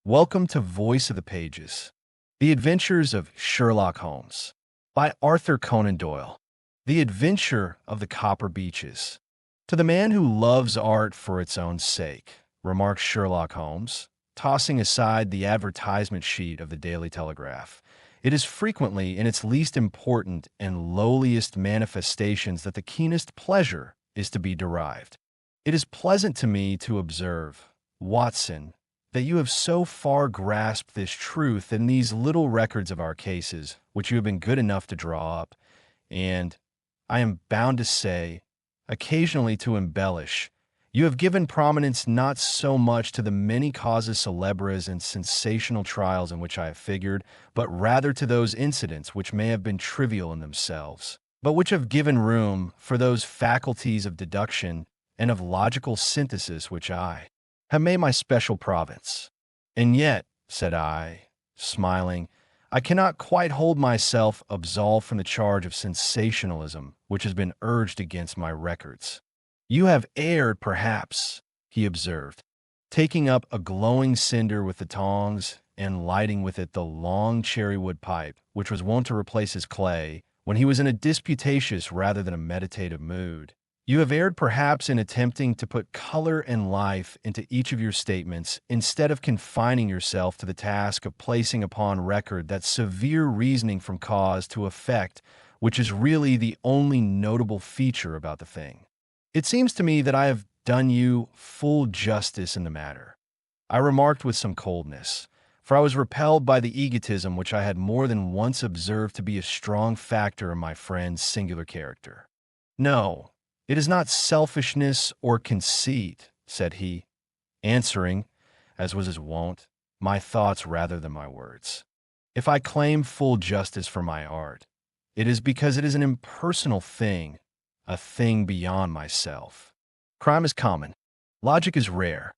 Welcome to Voice of the Pages, The Adventures of Sherlock Holmes, by Arthur Conan Doyle. The Adventure of the Copper Beeches. To the man who loves art for its own sake, remarks Sherlock Holmes, tossing aside the advertisement sheet of the Daily Telegraph, it is frequently in its least important and lowliest manifestations that the keenest pleasure is to be derived. It is pleasant to me to observe, Watson, that you have so far grasped this truth in these little records of our cases, which you have been good enough to draw up, and, I am bound to say, occasionally to embellish. You have given prominence not so much to the many causes celebres and sensational trials in which I have figured, but rather to those incidents which may have been trivial in themselves, but which have given room for those faculties of deduction and of logical synthesis which I have made my special province. And yet, said I, smiling, I cannot quite hold myself absolved from the charge of sensationalism which has been urged against my records. You have erred, perhaps, he observed, taking up a glowing cinder with the tongs and lighting with it the long cherry-wood pipe which was wont to replace his clay when he was in a disputatious rather than a meditative mood. You have erred perhaps in attempting to put color and life into each of your statements instead of confining yourself to the task of placing upon record that severe reasoning from cause to effect which is really the only notable feature about the thing. It seems to me that I have done you full justice in the matter, I remarked with some coldness, for I was repelled by the egotism which I had more than once observed to be a strong factor in my friend's singular character. No, it is not selfishness or conceit, said he, answering, as was his wont, my thoughts rather than my words. If I claim full justice for my art, it is because it is an impersonal thing, a thing beyond myself. Crime is common. Logic is rare.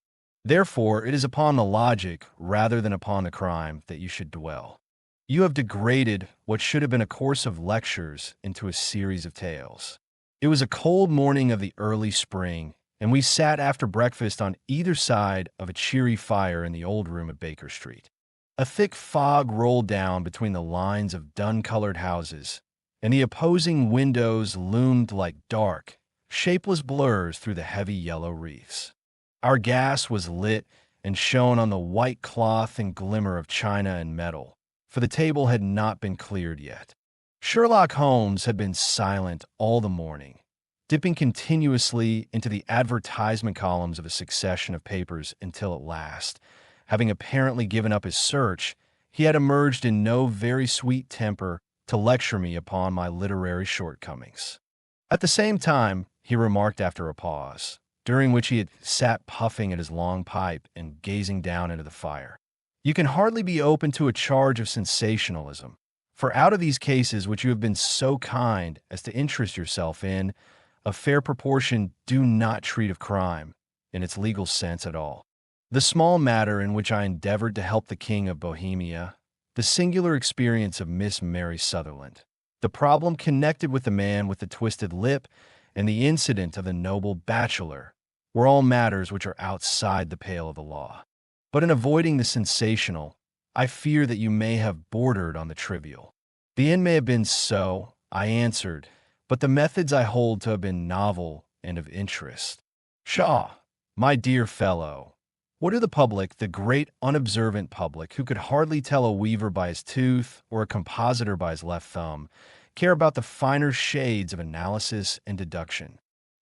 Therefore, it is upon the logic rather than upon the crime that you should dwell. You have degraded what should have been a course of lectures into a series of tales. It was a cold morning of the early spring, and we sat after breakfast on either side of a cheery fire in the old room at Baker Street. A thick fog rolled down between the lines of dun-colored houses, and the opposing windows loomed like dark, shapeless blurs through the heavy yellow wreaths. Our gas was lit and shone on the white cloth and glimmer of china and metal, for the table had not been cleared yet. Sherlock Holmes had been silent all the morning, dipping continuously into the advertisement columns of a succession of papers until at last, having apparently given up his search, he had emerged in no very sweet temper to lecture me upon my literary shortcomings. At the same time, he remarked after a pause, during which he had sat puffing at his long pipe and gazing down into the fire, you can hardly be open to a charge of sensationalism. For out of these cases which you have been so kind as to interest yourself in, a fair proportion do not treat of crime, in its legal sense at all. The small matter in which I endeavored to help the King of Bohemia, the singular experience of Miss Mary Sutherland, the problem connected with the man with the twisted lip, and the incident of the noble bachelor, were all matters which are outside the pale of the law. But in avoiding the sensational, I fear that you may have bordered on the trivial. The end may have been so, I answered, but the methods I hold to have been novel and of interest. Pshaw, my dear fellow, what do the public, the great unobservant public, who could hardly tell a weaver by his tooth or a compositor by his left thumb, care about the finer shades of analysis and deduction?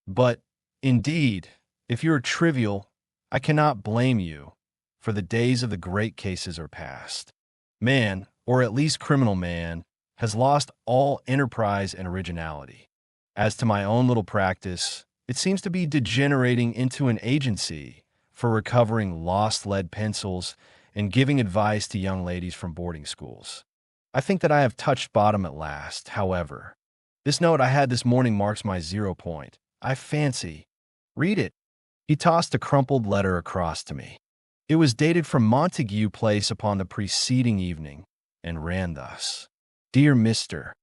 But, indeed, if you are trivial, I cannot blame you, for the days of the great cases are past. Man, or at least criminal man, has lost all enterprise and originality. As to my own little practice, it seems to be degenerating into an agency for recovering lost lead pencils and giving advice to young ladies from boarding schools. I think that I have touched bottom at last, however. This note I had this morning marks my 0 point. I fancy. Read it. He tossed a crumpled letter across to me. It was dated from Montague Place upon the preceding evening, and ran thus. Dear Mr.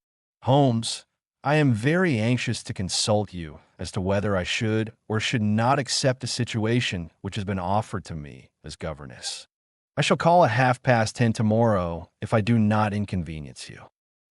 Holmes, I am very anxious to consult you as to whether I should or should not accept a situation which has been offered to me as governess. I shall call at 10:30 tomorrow if I do not inconvenience you.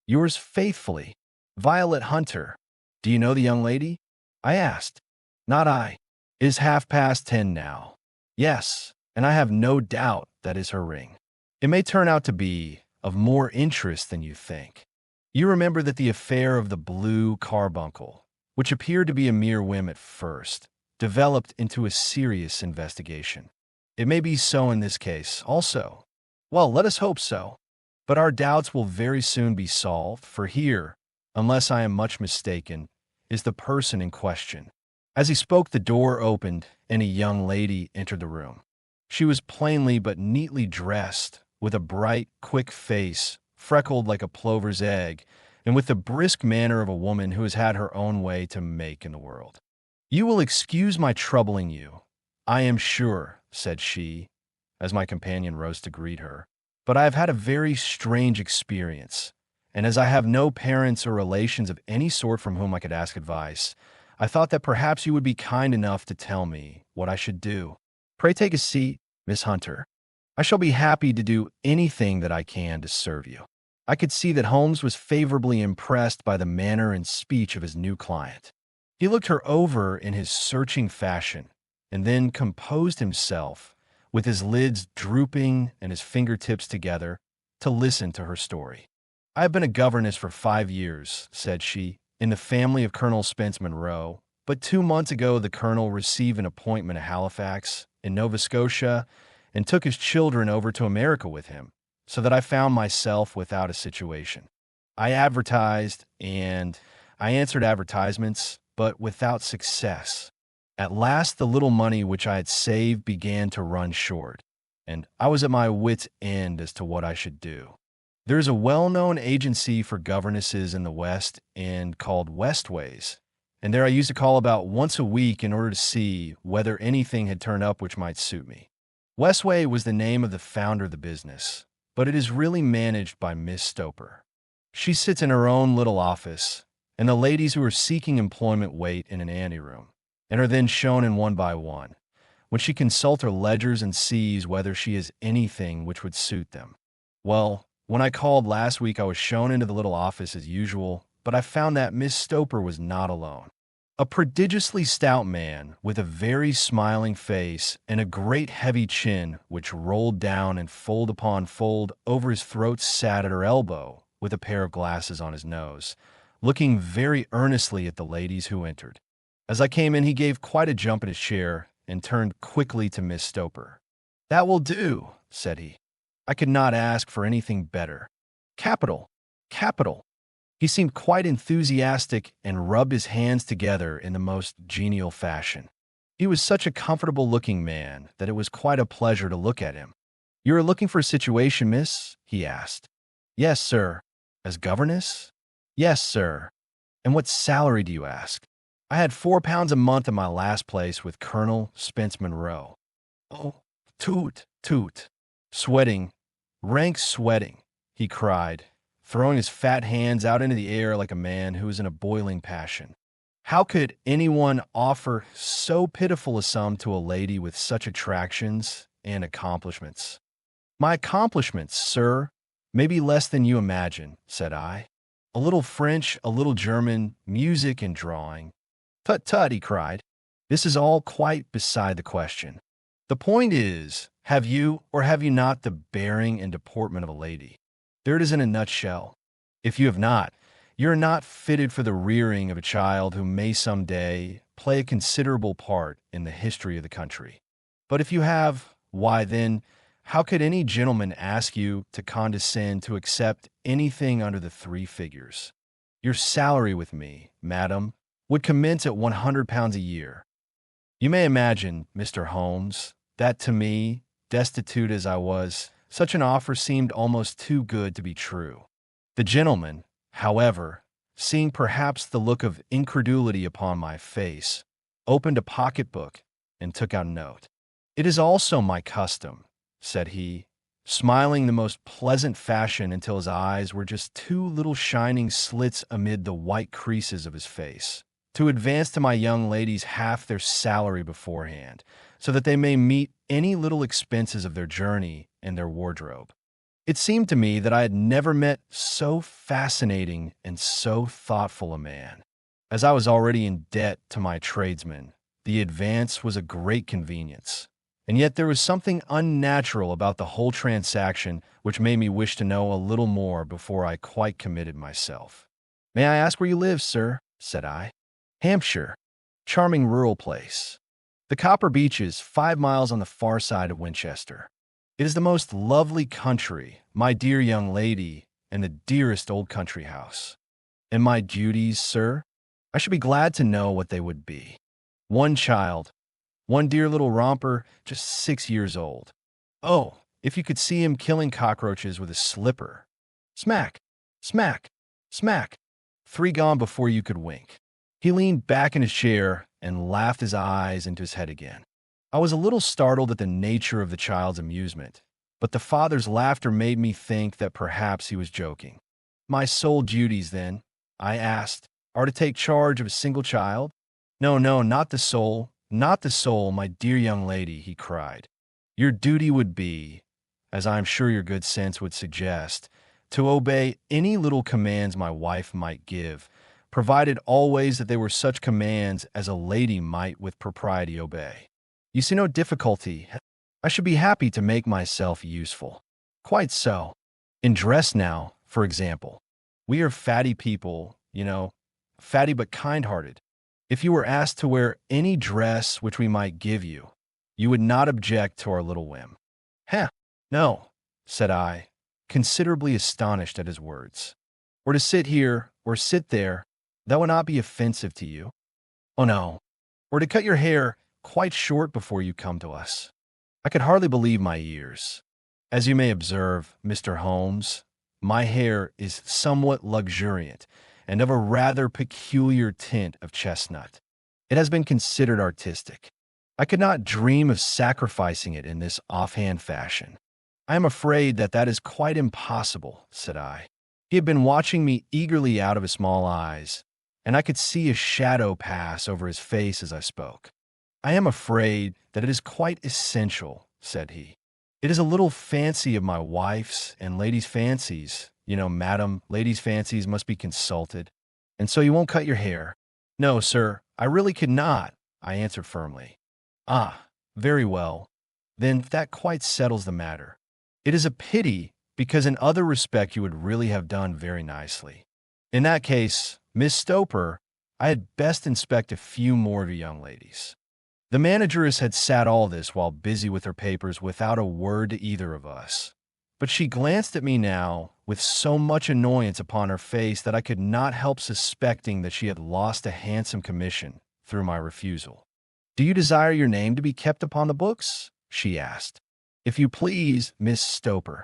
Yours faithfully, Violet Hunter. Do you know the young lady? I asked. Not I. It is 10:30 now. Yes, and I have no doubt that is her ring. It may turn out to be of more interest than you think. You remember that the affair of the blue carbuncle, which appeared to be a mere whim at first, developed into a serious investigation. It may be so in this case also. Well, let us hope so. But our doubts will very soon be solved, for here, unless I am much mistaken, is the person in question. As he spoke, the door opened, and a young lady entered the room. She was plainly but neatly dressed, with a bright, quick face, freckled like a plover's egg, and with the brisk manner of a woman who has had her own way to make in the world. "You will excuse my troubling you, I am sure," said she, as my companion rose to greet her. "But I have had a very strange experience, and as I have no parents or relations of any sort from whom I could ask advice, I thought that perhaps you would be kind enough to tell me what I should do. Pray take a seat, Miss Hunter. I shall be happy to do anything that I can to serve you." I could see that Holmes was favorably impressed by the manner and speech of his new client. He looked her over in his searching fashion, and then composed himself, with his lids drooping and his fingertips together, to listen to her story. "I have been a governess for 5 years," said she, "in the family of Colonel Spence Monroe, but 2 months ago the colonel received an appointment at Halifax, in Nova Scotia, and took his children over to America with him, so that I found myself without a situation. I advertised, and I answered advertisements, but without success. At last the little money which I had saved began to run short, and I was at my wits' end as to what I should do. There is a well-known agency for governesses in the West End called Westways, and there I used to call about once a week in order to see whether anything had turned up which might suit me. Westway was the name of the founder of the business, but it is really managed by Miss Stoper. She sits in her own little office, and the ladies who are seeking employment wait in an anteroom, and are then shown in one by one, when she consults her ledgers and sees whether she has anything which would suit them. Well, when I called last week, I was shown into the little office as usual, but I found that Miss Stoper was not alone. A prodigiously stout man, with a very smiling face and a great heavy chin which rolled down and fold upon fold over his throat, sat at her elbow with a pair of glasses on his nose, looking very earnestly at the ladies who entered. As I came in, he gave quite a jump in his chair and turned quickly to Miss Stoper. "That will do," said he. "I could not ask for anything better. Capital, capital." He seemed quite enthusiastic and rubbed his hands together in the most genial fashion. He was such a comfortable-looking man that it was quite a pleasure to look at him. "You are looking for a situation, miss?" he asked. "Yes, sir." "As governess?" "Yes, sir." "And what salary do you ask?" "I had £4 a month in my last place with Colonel Spence Monroe." "Oh, toot, toot." "Sweating, rank sweating," he cried, throwing his fat hands out into the air like a man who is in a boiling passion. "How could anyone offer so pitiful a sum to a lady with such attractions and accomplishments?" "My accomplishments, sir, may be less than you imagine," said I. "A little French, a little German, music and drawing." "Tut, tut," he cried. "This is all quite beside the question. The point is, have you or have you not the bearing and deportment of a lady? There it is in a nutshell. If you have not, you are not fitted for the rearing of a child who may some day play a considerable part in the history of the country. But if you have, why then, how could any gentleman ask you to condescend to accept anything under the 3 figures? Your salary with me, madam, would commence at £100 a year. You may imagine, Mr. Holmes, that to me, destitute as I was, such an offer seemed almost too good to be true. The gentleman, however, seeing perhaps the look of incredulity upon my face, opened a pocketbook and took out a note. "It is also my custom," said he, smiling the most pleasant fashion until his eyes were just 2 little shining slits amid the white creases of his face, "to advance to my young ladies half their salary beforehand, so that they may meet any little expenses of their journey and their wardrobe. It seemed to me that I had never met so fascinating and so thoughtful a man. As I was already in debt to my tradesmen, the advance was a great convenience. And yet there was something unnatural about the whole transaction which made me wish to know a little more before I quite committed myself. "May I ask where you live, sir?" said I. "Hampshire. Charming rural place. The Copper Beeches, 5 miles on the far side of Winchester. It is the most lovely country, my dear young lady, and the dearest old country house. And my duties, sir? I should be glad to know what they would be. One child, one dear little romper, just 6 years old. Oh, if you could see him killing cockroaches with a slipper. Smack, smack, smack. 3 gone before you could wink." He leaned back in his chair and laughed his eyes into his head again. I was a little startled at the nature of the child's amusement, but the father's laughter made me think that perhaps he was joking. "My sole duties, then," I asked, "are to take charge of a single child?" "No, no, not the sole, not the sole, my dear young lady," he cried. "Your duty would be, as I am sure your good sense would suggest, to obey any little commands my wife might give, provided always that they were such commands as a lady might with propriety obey. You see no difficulty. I should be happy to make myself useful." "Quite so. In dress now, for example. We are fatty people, you know, fatty but kind-hearted. If you were asked to wear any dress which we might give you, you would not object to our little whim." "Heh, no," said I, considerably astonished at his words. "Or to sit here, or sit there, that would not be offensive to you?" "Oh, no. Or to cut your hair quite short before you come to us." I could hardly believe my ears. As you may observe, Mr. Holmes, my hair is somewhat luxuriant and of a rather peculiar tint of chestnut. It has been considered artistic. I could not dream of sacrificing it in this offhand fashion. "I am afraid that that is quite impossible," said I. He had been watching me eagerly out of his small eyes, and I could see a shadow pass over his face as I spoke. "I am afraid that it is quite essential," said he. "It is a little fancy of my wife's and ladies' fancies. You know, madam, ladies' fancies must be consulted. And so you won't cut your hair?" "No, sir, I really could not," I answered firmly. "Ah, very well. Then that quite settles the matter. It is a pity, because in other respect you would really have done very nicely. In that case, Miss Stoper, I had best inspect a few more of you young ladies." The manageress had sat all this while busy with her papers without a word to either of us. But she glanced at me now with so much annoyance upon her face that I could not help suspecting that she had lost a handsome commission through my refusal. "Do you desire your name to be kept upon the books?" she asked. "If you please, Miss Stoper."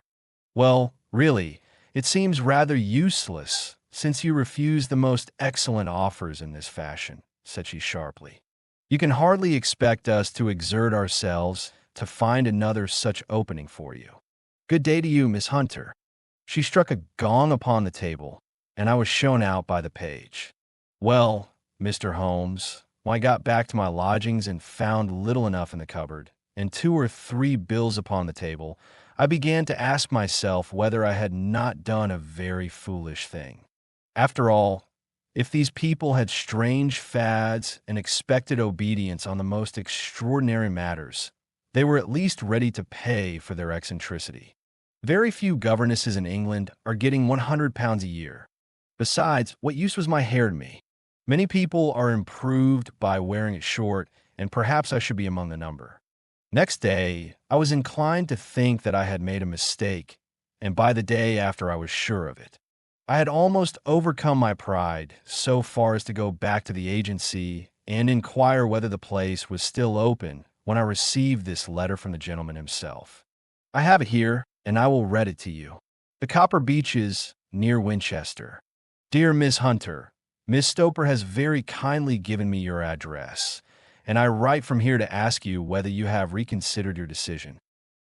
"Well, really, it seems rather useless, since you refuse the most excellent offers in this fashion," said she sharply. "You can hardly expect us to exert ourselves to find another such opening for you. Good day to you, Miss Hunter." She struck a gong upon the table, and I was shown out by the page. Well, Mr. Holmes, when I got back to my lodgings and found little enough in the cupboard, and 2 or 3 bills upon the table, I began to ask myself whether I had not done a very foolish thing. After all, if these people had strange fads and expected obedience on the most extraordinary matters, they were at least ready to pay for their eccentricity. Very few governesses in England are getting £100 a year. Besides, what use was my hair to me? Many people are improved by wearing it short, and perhaps I should be among the number. Next day, I was inclined to think that I had made a mistake, and by the day after I was sure of it. I had almost overcome my pride so far as to go back to the agency and inquire whether the place was still open when I received this letter from the gentleman himself. I have it here, and I will read it to you. "The Copper Beeches, near Winchester. Dear Miss Hunter, Miss Stoper has very kindly given me your address, and I write from here to ask you whether you have reconsidered your decision.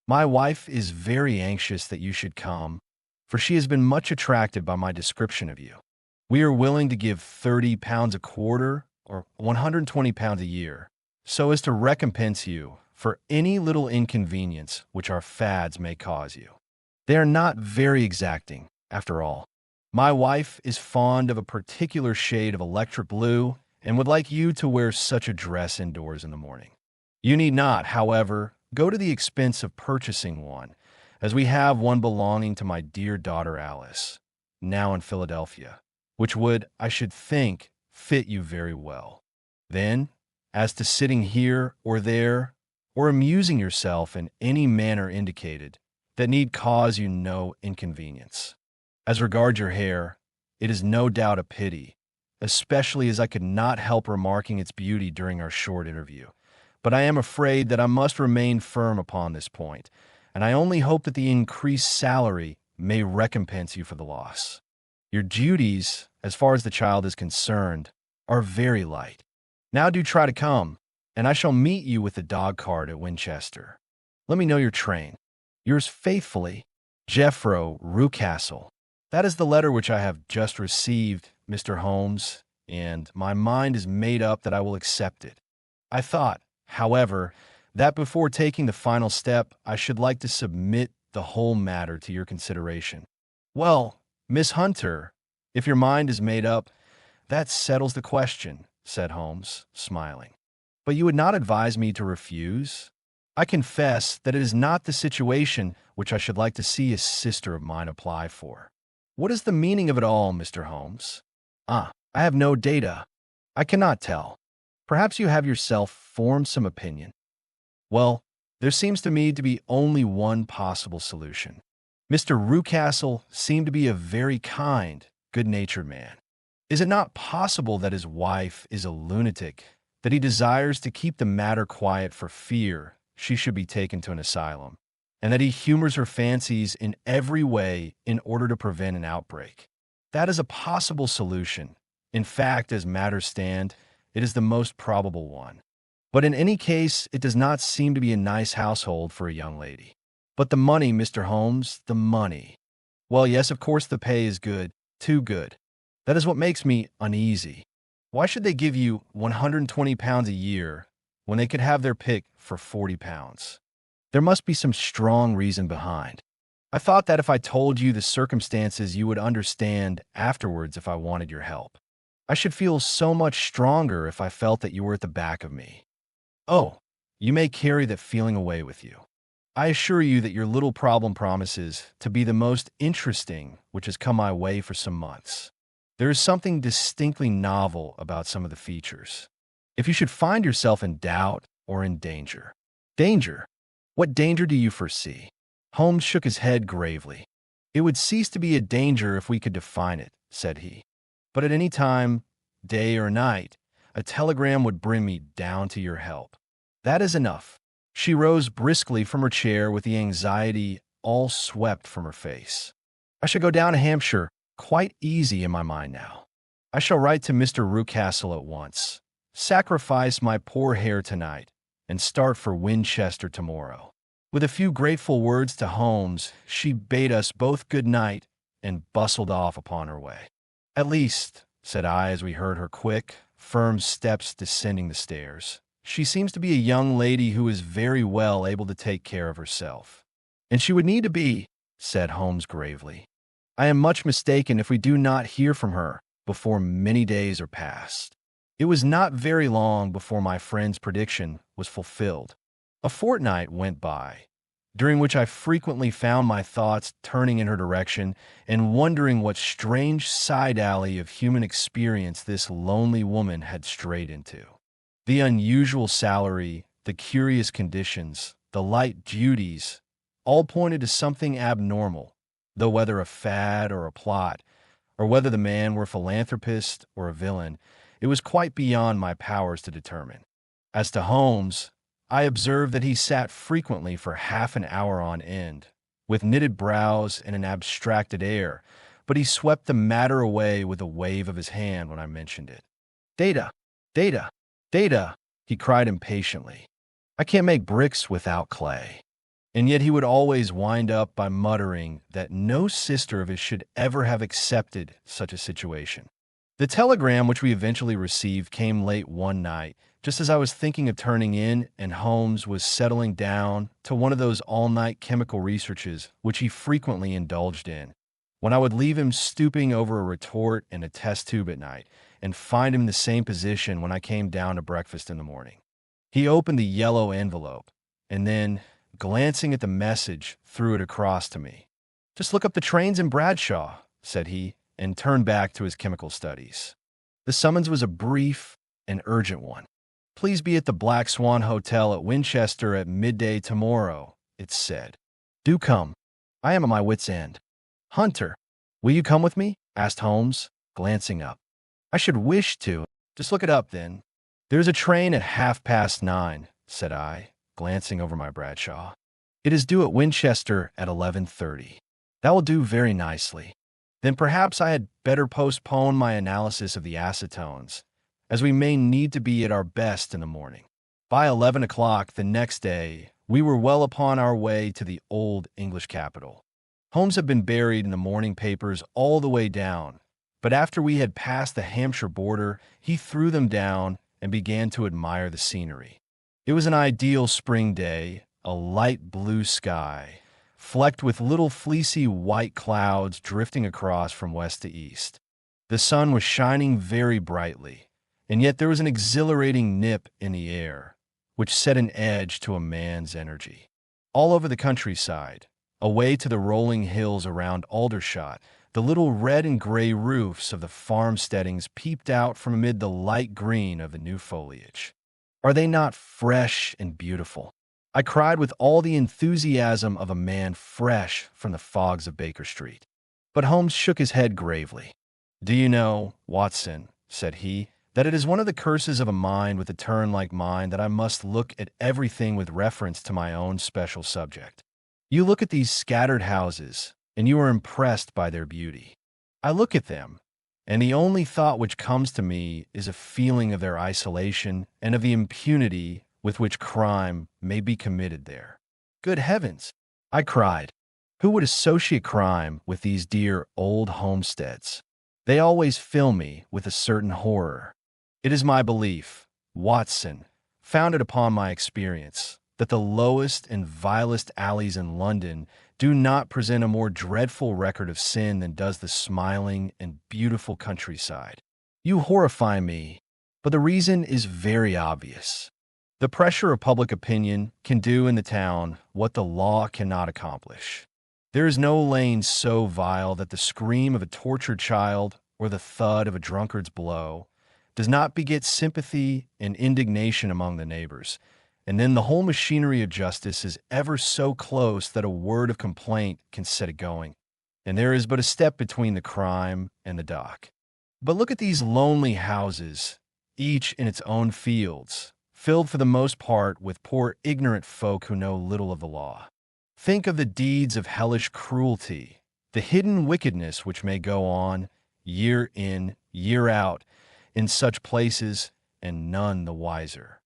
My wife is very anxious that you should come, for she has been much attracted by my description of you. We are willing to give £30 a quarter, or £120 a year, so as to recompense you for any little inconvenience which our fads may cause you. They are not very exacting, after all. My wife is fond of a particular shade of electric blue and would like you to wear such a dress indoors in the morning. You need not, however, go to the expense of purchasing one, as we have one belonging to my dear daughter Alice, now in Philadelphia, which would, I should think, fit you very well. Then, as to sitting here or there, or amusing yourself in any manner indicated, that need cause you no inconvenience. As regards your hair, it is no doubt a pity, especially as I could not help remarking its beauty during our short interview. But I am afraid that I must remain firm upon this point, and I only hope that the increased salary may recompense you for the loss. Your duties, as far as the child is concerned, are very light. Now do try to come, and I shall meet you with the dog cart at Winchester. Let me know your train. Yours faithfully, Jeffro Rucastle. That is the letter which I have just received, Mr. Holmes, and my mind is made up that I will accept it. I thought, however, that before taking the final step, I should like to submit the whole matter to your consideration. Well, Miss Hunter, if your mind is made up, that settles the question, said Holmes, smiling. But you would not advise me to refuse? I confess that it is not the situation which I should like to see a sister of mine apply for. What is the meaning of it all, Mr. Holmes? I have no data. I cannot tell. Perhaps you have yourself formed some opinion. Well, there seems to me to be only one possible solution. Mr. Rucastle seemed to be a very kind, good-natured man. Is it not possible that his wife is a lunatic, that he desires to keep the matter quiet for fear she should be taken to an asylum, and that he humors her fancies in every way in order to prevent an outbreak? That is a possible solution. In fact, as matters stand, it is the most probable one. But in any case, it does not seem to be a nice household for a young lady. But the money, Mr. Holmes, the money. Well, yes, of course the pay is good, too good. That is what makes me uneasy. Why should they give you £120 a year when they could have their pick for £40? There must be some strong reason behind. I thought that if I told you the circumstances, you would understand afterwards if I wanted your help. I should feel so much stronger if I felt that you were at the back of me. Oh, you may carry that feeling away with you. I assure you that your little problem promises to be the most interesting which has come my way for some months. There is something distinctly novel about some of the features. If you should find yourself in doubt or in danger. Danger? What danger do you foresee? Holmes shook his head gravely. It would cease to be a danger if we could define it, said he. But at any time, day or night, a telegram would bring me down to your help. That is enough. She rose briskly from her chair with the anxiety all swept from her face. I shall go down to Hampshire, quite easy in my mind now. I shall write to Mr. Rucastle at once, sacrifice my poor hair tonight, and start for Winchester tomorrow. With a few grateful words to Holmes, she bade us both good night and bustled off upon her way. At least, said I as we heard her quick, firm steps descending the stairs, she seems to be a young lady who is very well able to take care of herself. And she would need to be, said Holmes gravely. I am much mistaken if we do not hear from her before many days are past. It was not very long before my friend's prediction was fulfilled. A fortnight went by, during which I frequently found my thoughts turning in her direction and wondering what strange side alley of human experience this lonely woman had strayed into. The unusual salary, the curious conditions, the light duties, all pointed to something abnormal, though whether a fad or a plot, or whether the man were a philanthropist or a villain, it was quite beyond my powers to determine. As to Holmes, I observed that he sat frequently for half an hour on end, with knitted brows and an abstracted air, but he swept the matter away with a wave of his hand when I mentioned it. Data, data, data, he cried impatiently. I can't make bricks without clay. And yet he would always wind up by muttering that no sister of his should ever have accepted such a situation. The telegram which we eventually received came late one night, just as I was thinking of turning in and Holmes was settling down to one of those all-night chemical researches which he frequently indulged in, when I would leave him stooping over a retort and a test tube at night and find him in the same position when I came down to breakfast in the morning. He opened the yellow envelope and then, glancing at the message, threw it across to me. "Just look up the trains in Bradshaw," said he, and turned back to his chemical studies. The summons was a brief and urgent one. "Please be at the Black Swan Hotel at Winchester at midday tomorrow," it said. "Do come. I am at my wit's end." "Hunter, will you come with me?" asked Holmes, glancing up. "I should wish to." "Just look it up, then." "There's a train at 9:30, said I, glancing over my Bradshaw. "It is due at Winchester at 11:30. "That will do very nicely. Then perhaps I had better postpone my analysis of the acetones, as we may need to be at our best in the morning." By 11 o'clock the next day, we were well upon our way to the old English capital. Holmes had been buried in the morning papers all the way down, but after we had passed the Hampshire border, he threw them down and began to admire the scenery. It was an ideal spring day, a light blue sky, flecked with little fleecy white clouds drifting across from west to east. The sun was shining very brightly, and yet there was an exhilarating nip in the air, which set an edge to a man's energy. All over the countryside, away to the rolling hills around Aldershot, the little red and gray roofs of the farmsteadings peeped out from amid the light green of the new foliage. "Are they not fresh and beautiful?" I cried with all the enthusiasm of a man fresh from the fogs of Baker Street. But Holmes shook his head gravely. "Do you know, Watson," said he, "that it is one of the curses of a mind with a turn like mine that I must look at everything with reference to my own special subject. You look at these scattered houses, and you are impressed by their beauty. I look at them, and the only thought which comes to me is a feeling of their isolation and of the impunity with which crime may be committed there." "Good heavens!" I cried. "Who would associate crime with these dear old homesteads? They always fill me with a certain horror. It is my belief, Watson, founded upon my experience, that the lowest and vilest alleys in London do not present a more dreadful record of sin than does the smiling and beautiful countryside. You horrify me, but the reason is very obvious. The pressure of public opinion can do in the town what the law cannot accomplish. There is no lane so vile that the scream of a tortured child or the thud of a drunkard's blow does not beget sympathy and indignation among the neighbors, and then the whole machinery of justice is ever so close that a word of complaint can set it going, and there is but a step between the crime and the dock. But look at these lonely houses, each in its own fields, filled for the most part with poor ignorant folk who know little of the law. Think of the deeds of hellish cruelty, the hidden wickedness which may go on, year in, year out, in such places, and none the wiser.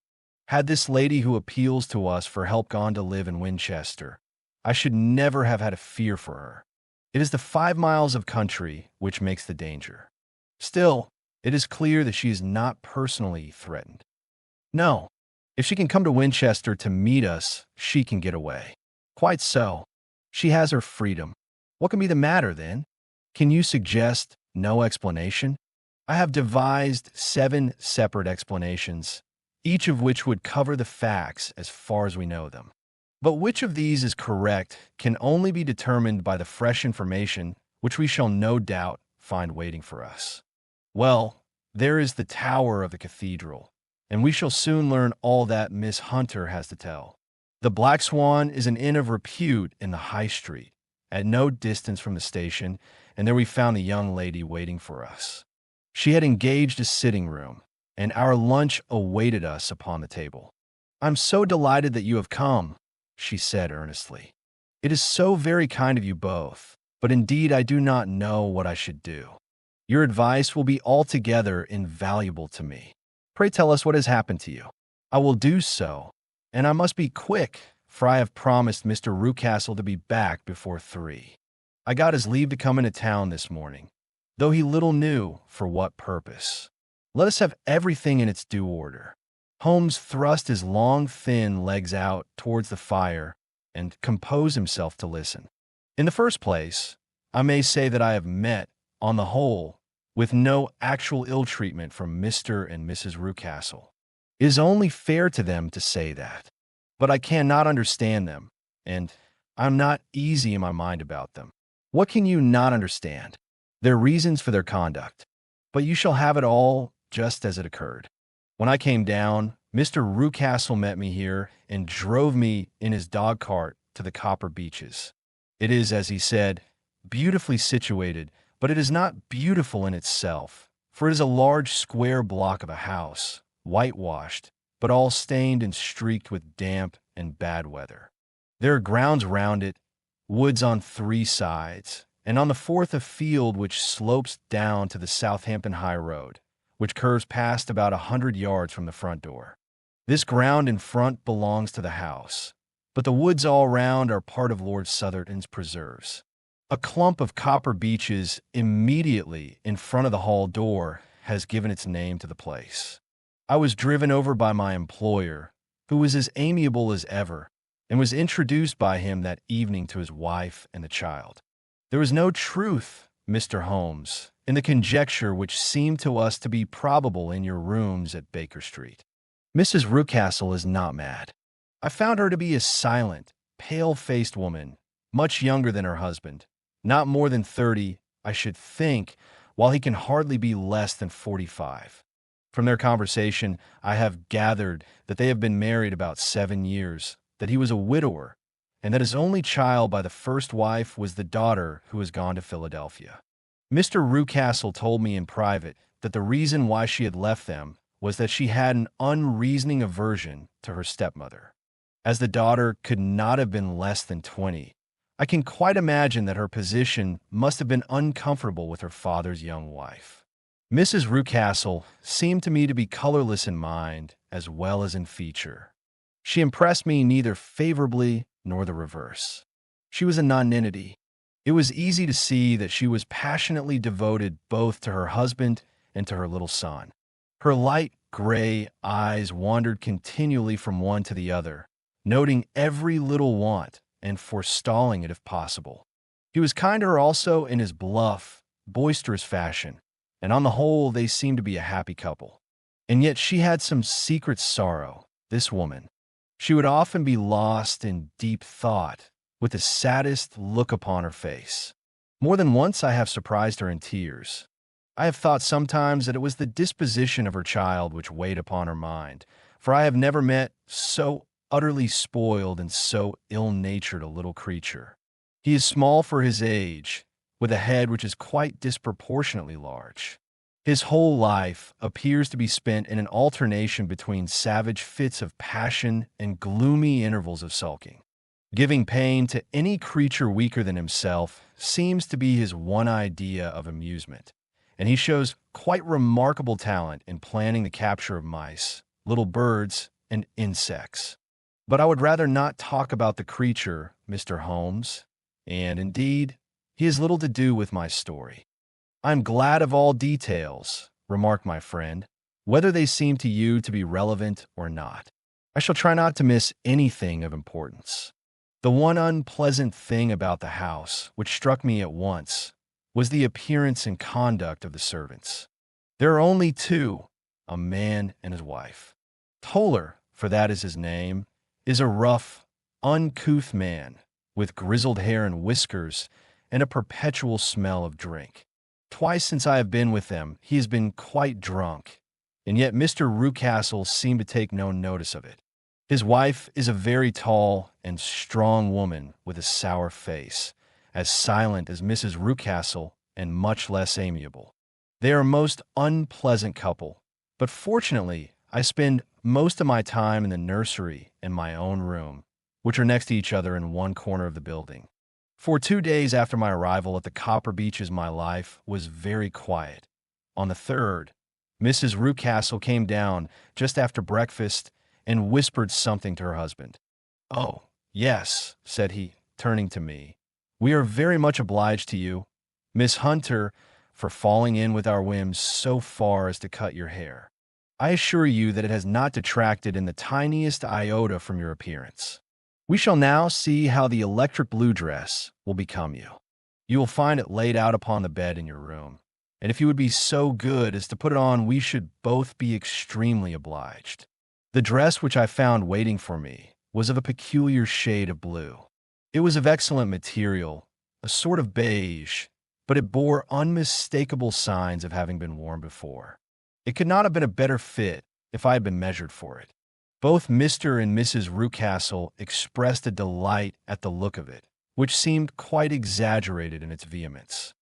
Had this lady who appeals to us for help gone to live in Winchester, I should never have had a fear for her. It is the 5 miles of country which makes the danger. Still, it is clear that she is not personally threatened. No, if she can come to Winchester to meet us, she can get away. Quite so. She has her freedom. What can be the matter, then? Can you suggest no explanation? I have devised 7 separate explanations, each of which would cover the facts as far as we know them. But which of these is correct can only be determined by the fresh information which we shall no doubt find waiting for us. Well, there is the tower of the cathedral, and we shall soon learn all that Miss Hunter has to tell. The Black Swan is an inn of repute in the High Street, at no distance from the station, and there we found the young lady waiting for us. She had engaged a sitting room, and our lunch awaited us upon the table. "I'm so delighted that you have come," she said earnestly. "It is so very kind of you both, but indeed I do not know what I should do. Your advice will be altogether invaluable to me. Pray tell us what has happened to you." "I will do so, and I must be quick, for I have promised Mr. Rucastle to be back before 3. I got his leave to come into town this morning, though he little knew for what purpose. Let us have everything in its due order. Holmes thrust his long, thin legs out towards the fire and composed himself to listen. In the first place, I may say that I have met, on the whole, with no actual ill treatment from Mr. and Mrs. Rucastle. It is only fair to them to say that. But I cannot understand them, and I am not easy in my mind about them. What can you not understand? Their reasons for their conduct. But you shall have it all just as it occurred. When I came down, Mr. Rucastle met me here and drove me in his dog cart to the Copper Beeches. It is, as he said, beautifully situated, but it is not beautiful in itself, for it is a large square block of a house, whitewashed, but all stained and streaked with damp and bad weather. There are grounds round it, woods on 3 sides, and on the fourth a field which slopes down to the Southampton High Road, which curves past about 100 yards from the front door. This ground in front belongs to the house, but the woods all round are part of Lord Southerton's preserves. A clump of copper beeches immediately in front of the hall door has given its name to the place. I was driven over by my employer, who was as amiable as ever, and was introduced by him that evening to his wife and the child. There was no truth, Mr. Holmes, in the conjecture which seemed to us to be probable in your rooms at Baker Street. Mrs. Rucastle is not mad. I found her to be a silent, pale-faced woman, much younger than her husband, not more than 30, I should think, while he can hardly be less than 45. From their conversation, I have gathered that they have been married about 7 years, that he was a widower, and that his only child by the first wife was the daughter who has gone to Philadelphia. Mr. Rucastle told me in private that the reason why she had left them was that she had an unreasoning aversion to her stepmother. As the daughter could not have been less than 20, I can quite imagine that her position must have been uncomfortable with her father's young wife. Mrs. Rucastle seemed to me to be colorless in mind as well as in feature. She impressed me neither favorably nor the reverse. She was a nonentity. It was easy to see that she was passionately devoted both to her husband and to her little son. Her light gray eyes wandered continually from one to the other, noting every little want and forestalling it if possible. He was kind to her also in his bluff, boisterous fashion, and on the whole they seemed to be a happy couple. And yet she had some secret sorrow, this woman. She would often be lost in deep thought, with the saddest look upon her face. More than once I have surprised her in tears. I have thought sometimes that it was the disposition of her child which weighed upon her mind, for I have never met so utterly spoiled and so ill-natured a little creature. He is small for his age, with a head which is quite disproportionately large. His whole life appears to be spent in an alternation between savage fits of passion and gloomy intervals of sulking. Giving pain to any creature weaker than himself seems to be his one idea of amusement, and he shows quite remarkable talent in planning the capture of mice, little birds, and insects. But I would rather not talk about the creature, Mr. Holmes, and indeed, he has little to do with my story. I am glad of all details, remarked my friend, whether they seem to you to be relevant or not. I shall try not to miss anything of importance. The one unpleasant thing about the house, which struck me at once, was the appearance and conduct of the servants. There are only 2, a man and his wife. Toller, for that is his name, is a rough, uncouth man, with grizzled hair and whiskers, and a perpetual smell of drink. Twice since I have been with them, he has been quite drunk, and yet Mr. Rucastle seemed to take no notice of it. His wife is a very tall and strong woman with a sour face, as silent as Mrs. Rucastle and much less amiable. They are a most unpleasant couple, but fortunately I spend most of my time in the nursery and my own room, which are next to each other in one corner of the building. For 2 days after my arrival at the Copper Beeches my life was very quiet. On the 3rd, Mrs. Rucastle came down just after breakfast and whispered something to her husband. "Oh, yes," said he, turning to me. "We are very much obliged to you, Miss Hunter, for falling in with our whims so far as to cut your hair. I assure you that it has not detracted in the tiniest iota from your appearance. We shall now see how the electric blue dress will become you. You will find it laid out upon the bed in your room, and if you would be so good as to put it on, we should both be extremely obliged. The dress which I found waiting for me was of a peculiar shade of blue. It was of excellent material, a sort of beige, but it bore unmistakable signs of having been worn before. It could not have been a better fit if I had been measured for it. Both Mr. and Mrs. Rucastle expressed a delight at the look of it, which seemed quite exaggerated in its vehemence.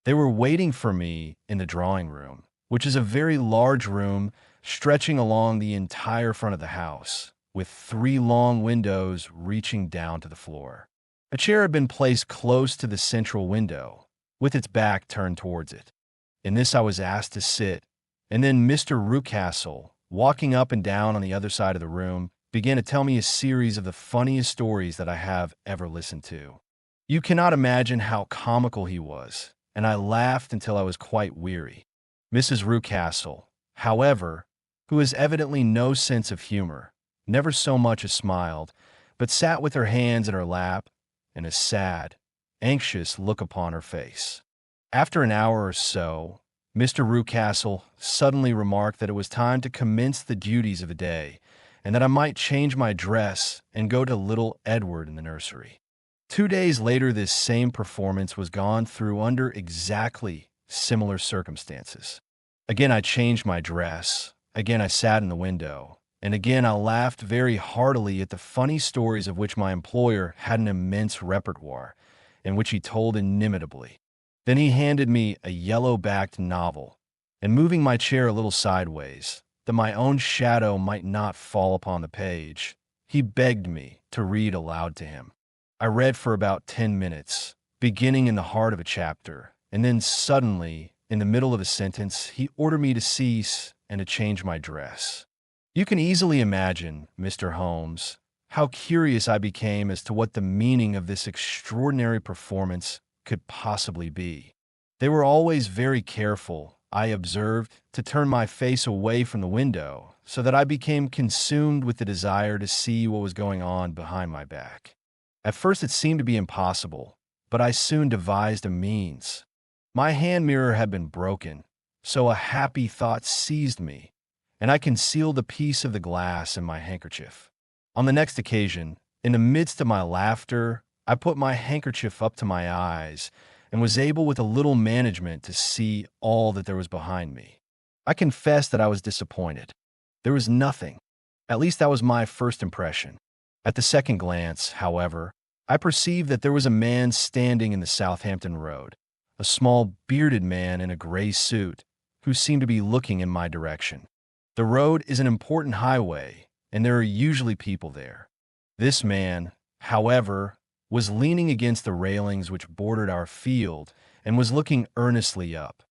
They were waiting for me in the drawing room, which is a very large room stretching along the entire front of the house, with 3 long windows reaching down to the floor. A chair had been placed close to the central window, with its back turned towards it. In this I was asked to sit, and then Mr. Rucastle, walking up and down on the other side of the room, began to tell me a series of the funniest stories that I have ever listened to. You cannot imagine how comical he was, and I laughed until I was quite weary. Mrs. Rucastle, however, who has evidently no sense of humor, never so much as smiled, but sat with her hands in her lap and a sad, anxious look upon her face. After an hour or so, Mr. Rucastle suddenly remarked that it was time to commence the duties of the day, and that I might change my dress and go to little Edward in the nursery. 2 days later, this same performance was gone through under exactly similar circumstances. Again I changed my dress, again I sat in the window, and again I laughed very heartily at the funny stories of which my employer had an immense repertoire, and which he told inimitably. Then he handed me a yellow-backed novel, and moving my chair a little sideways, that my own shadow might not fall upon the page, he begged me to read aloud to him. I read for about 10 minutes, beginning in the heart of a chapter, and then suddenly, in the middle of a sentence, he ordered me to cease and to change my dress. You can easily imagine, Mr. Holmes, how curious I became as to what the meaning of this extraordinary performance could possibly be. They were always very careful, I observed, to turn my face away from the window, so that I became consumed with the desire to see what was going on behind my back. At first it seemed to be impossible, but I soon devised a means. My hand mirror had been broken, so a happy thought seized me, and I concealed a piece of the glass in my handkerchief. On the next occasion, in the midst of my laughter, I put my handkerchief up to my eyes and was able with a little management to see all that there was behind me. I confess that I was disappointed. There was nothing. At least that was my first impression. At the second glance, however, I perceived that there was a man standing in the Southampton Road, a small bearded man in a gray suit, who seemed to be looking in my direction. The road is an important highway, and there are usually people there. This man, however, was leaning against the railings which bordered our field and was looking earnestly up.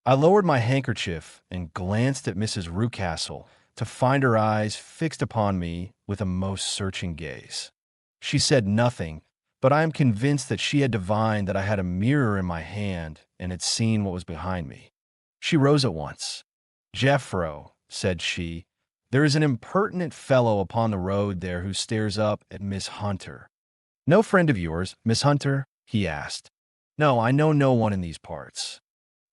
I lowered my handkerchief and glanced at Mrs. Rucastle to find her eyes fixed upon me with a most searching gaze. She said nothing, but I am convinced that she had divined that I had a mirror in my hand and had seen what was behind me. She rose at once. "Jeffro," said she, "there is an impertinent fellow upon the road there who stares up at Miss Hunter." "No friend of yours, Miss Hunter?" he asked. "No, I know no one in these parts."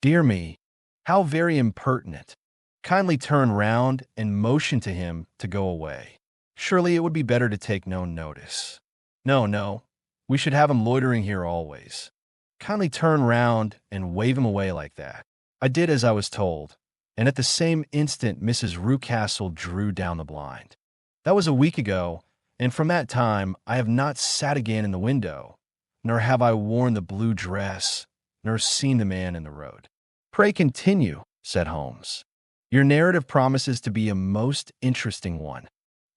"Dear me, how very impertinent. Kindly turn round and motion to him to go away. Surely it would be better to take no notice." "No, no, we should have him loitering here always. Kindly turn round and wave him away like that." I did as I was told, and at the same instant Mrs. Rucastle drew down the blind. That was a week ago, and from that time I have not sat again in the window, nor have I worn the blue dress, nor seen the man in the road. "Pray continue," said Holmes. "Your narrative promises to be a most interesting one.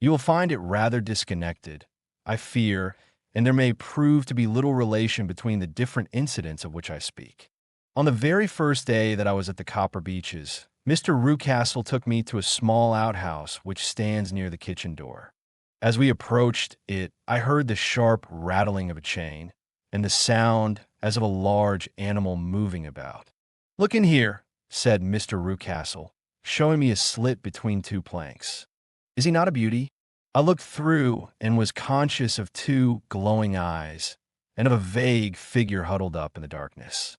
You will find it rather disconnected, I fear, and there may prove to be little relation between the different incidents of which I speak. On the very first day that I was at the Copper Beeches, Mr. Rucastle took me to a small outhouse which stands near the kitchen door. As we approached it, I heard the sharp rattling of a chain, and the sound as of a large animal moving about. "Look in here," said Mr. Rucastle, showing me a slit between two planks. Is he not a beauty? I looked through and was conscious of two glowing eyes and of a vague figure huddled up in the darkness.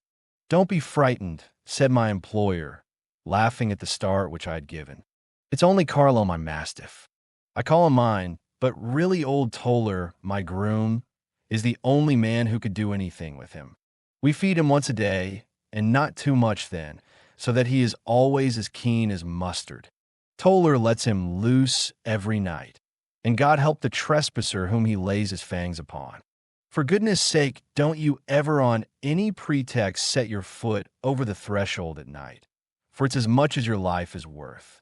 "Don't be frightened," said my employer, laughing at the start which I had given. "It's only Carlo, my mastiff. I call him mine, but really old Toller, my groom, is the only man who could do anything with him. We feed him once a day, and not too much then, so that he is always as keen as mustard. Toller lets him loose every night, and God help the trespasser whom he lays his fangs upon. For goodness sake, don't you ever on any pretext set your foot over the threshold at night, for it's as much as your life is worth."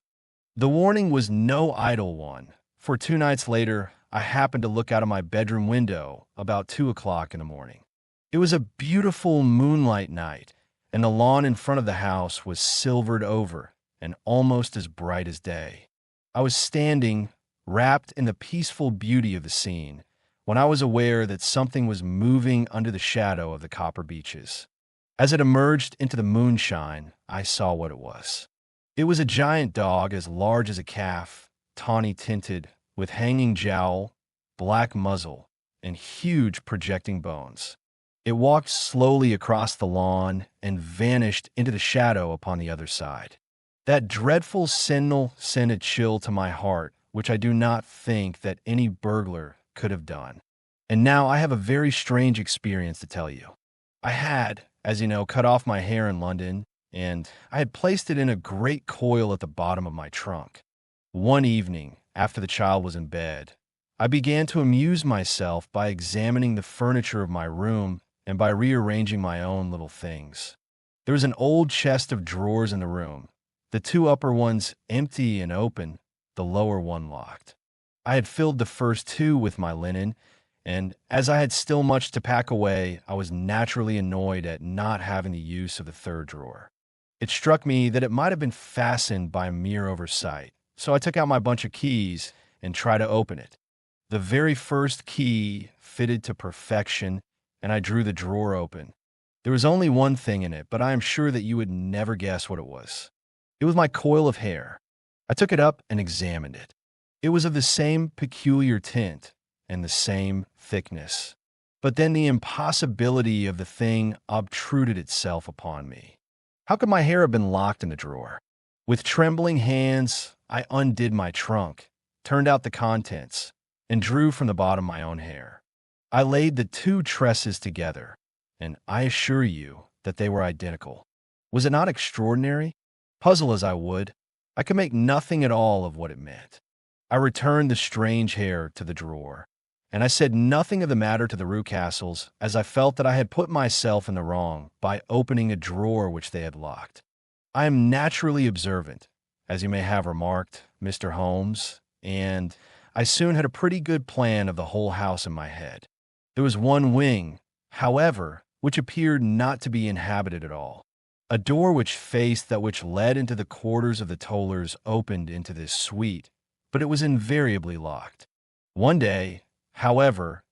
The warning was no idle one, for 2 nights later, I happened to look out of my bedroom window about 2 o'clock in the morning. It was a beautiful moonlight night, and the lawn in front of the house was silvered over and almost as bright as day. I was standing, wrapped in the peaceful beauty of the scene, when I was aware that something was moving under the shadow of the copper beeches. As it emerged into the moonshine, I saw what it was. It was a giant dog as large as a calf, tawny-tinted, with hanging jowl, black muzzle, and huge projecting bones. It walked slowly across the lawn and vanished into the shadow upon the other side. That dreadful signal sent a chill to my heart, which I do not think that any burglar could have done. And now I have a very strange experience to tell you. I had, as you know, cut off my hair in London, and I had placed it in a great coil at the bottom of my trunk. One evening, after the child was in bed, I began to amuse myself by examining the furniture of my room and by rearranging my own little things. There was an old chest of drawers in the room, the 2 upper ones empty and open, the lower one locked. I had filled the first 2 with my linen, and as I had still much to pack away, I was naturally annoyed at not having the use of the 3rd drawer. It struck me that it might have been fastened by a mere oversight, so I took out my bunch of keys and tried to open it. The very first key fitted to perfection, and I drew the drawer open. There was only one thing in it, but I am sure that you would never guess what it was. It was my coil of hair. I took it up and examined it. It was of the same peculiar tint and the same thickness. But then the impossibility of the thing obtruded itself upon me. How could my hair have been locked in the drawer? With trembling hands, I undid my trunk, turned out the contents, and drew from the bottom my own hair. I laid the 2 tresses together, and I assure you that they were identical. Was it not extraordinary? Puzzle as I would, I could make nothing at all of what it meant. I returned the strange hair to the drawer, and I said nothing of the matter to the Rucastles, as I felt that I had put myself in the wrong by opening a drawer which they had locked. I am naturally observant, as you may have remarked, Mr. Holmes, and I soon had a pretty good plan of the whole house in my head. There was one wing, however, which appeared not to be inhabited at all. A door which faced that which led into the quarters of the Tollers opened into this suite, but it was invariably locked. One day, however,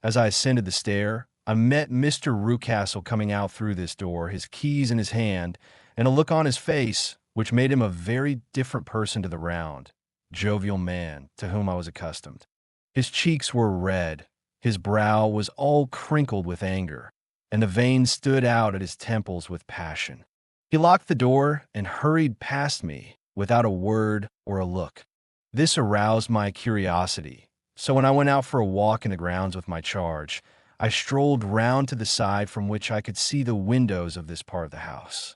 as I ascended the stair, I met Mr. Rucastle coming out through this door, his keys in his hand, and a look on his face which made him a very different person to the round, jovial man to whom I was accustomed. His cheeks were red, his brow was all crinkled with anger, and the veins stood out at his temples with passion. He locked the door and hurried past me without a word or a look. This aroused my curiosity, so when I went out for a walk in the grounds with my charge, I strolled round to the side from which I could see the windows of this part of the house.